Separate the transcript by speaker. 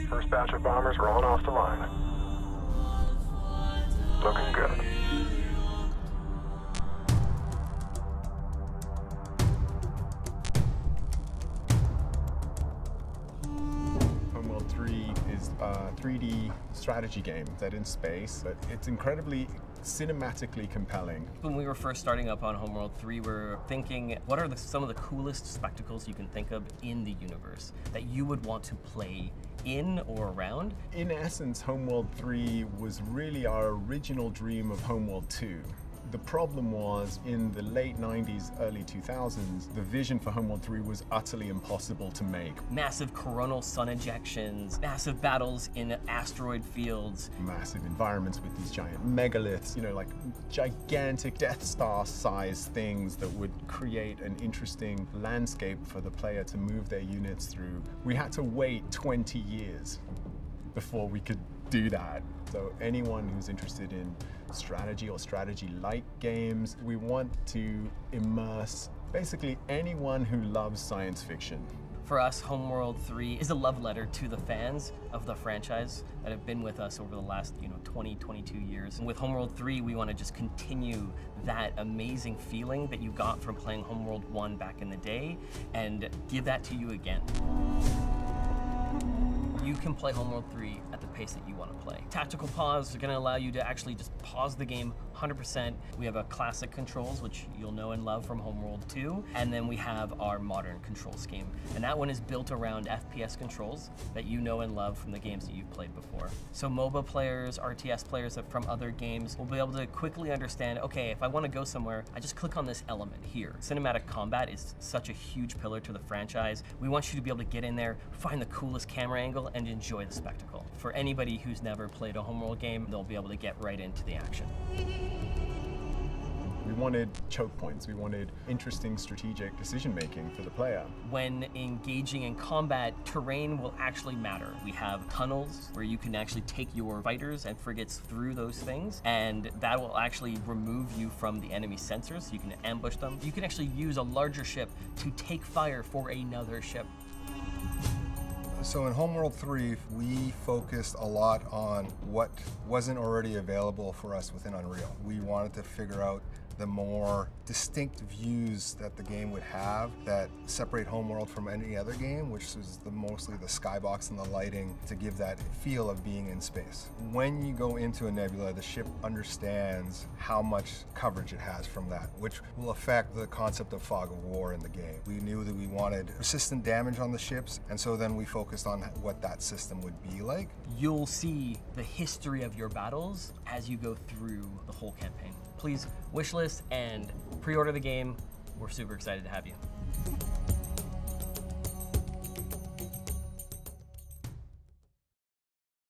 Speaker 1: First batch of bombers rolling off the line. Looking good.
Speaker 2: Homeworld 3 is a 3D strategy game set in space, but it's incredibly cinematically compelling.
Speaker 3: When we were first starting up on Homeworld 3, we were thinking, what are some of the coolest spectacles you can think of in the universe that you would want to play in or around?
Speaker 2: In essence, Homeworld 3 was really our original dream of Homeworld 2. The problem was, in the late 90s, early 2000s, the vision for Homeworld 3 was utterly impossible to make.
Speaker 3: Massive coronal sun ejections, massive battles in asteroid fields.
Speaker 2: Massive environments with these giant megaliths, you know, like gigantic Death Star-sized things that would create an interesting landscape for the player to move their units through. We had to wait 20 years before we could do that. So anyone who's interested in strategy or strategy-like games, we want to immerse basically anyone who loves science fiction.
Speaker 3: For us, Homeworld 3 is a love letter to the fans of the franchise that have been with us over the last 20, 22 years. And with Homeworld 3, we want to just continue that amazing feeling that you got from playing Homeworld 1 back in the day and give that to you again. You can play Homeworld 3 at the pace that you want to play. Tactical pause are going to allow you to actually just pause the game 100%. We have a classic controls, which you'll know and love from Homeworld 2, and then we have our modern control scheme. And that one is built around FPS controls that you know and love from the games that you've played before. So MOBA players, RTS players from other games will be able to quickly understand, okay, if I want to go somewhere, I just click on this element here. Cinematic combat is such a huge pillar to the franchise. We want you to be able to get in there, find the coolest camera angle, and enjoy the spectacle. For anybody who's never played a Homeworld game, they'll be able to get right into the action.
Speaker 2: We wanted choke points. We wanted interesting strategic decision-making for the player.
Speaker 3: When engaging in combat, terrain will actually matter. We have tunnels where you can actually take your fighters and frigates through those things, and that will actually remove you from the enemy sensors, so you can ambush them. You can actually use a larger ship to take fire for another ship.
Speaker 4: So in Homeworld 3, we focused a lot on what wasn't already available for us within Unreal. We wanted to figure out the more distinct views that the game would have that separate Homeworld from any other game, which is mostly the skybox and the lighting to give that feel of being in space. When you go into a nebula, the ship understands how much coverage it has from that, which will affect the concept of fog of war in the game. We knew that we wanted persistent damage on the ships, and so then we focused on what that system would be like.
Speaker 3: You'll see the history of your battles as you go through the whole campaign. Please wishlist and pre-order the game. We're super excited to have you.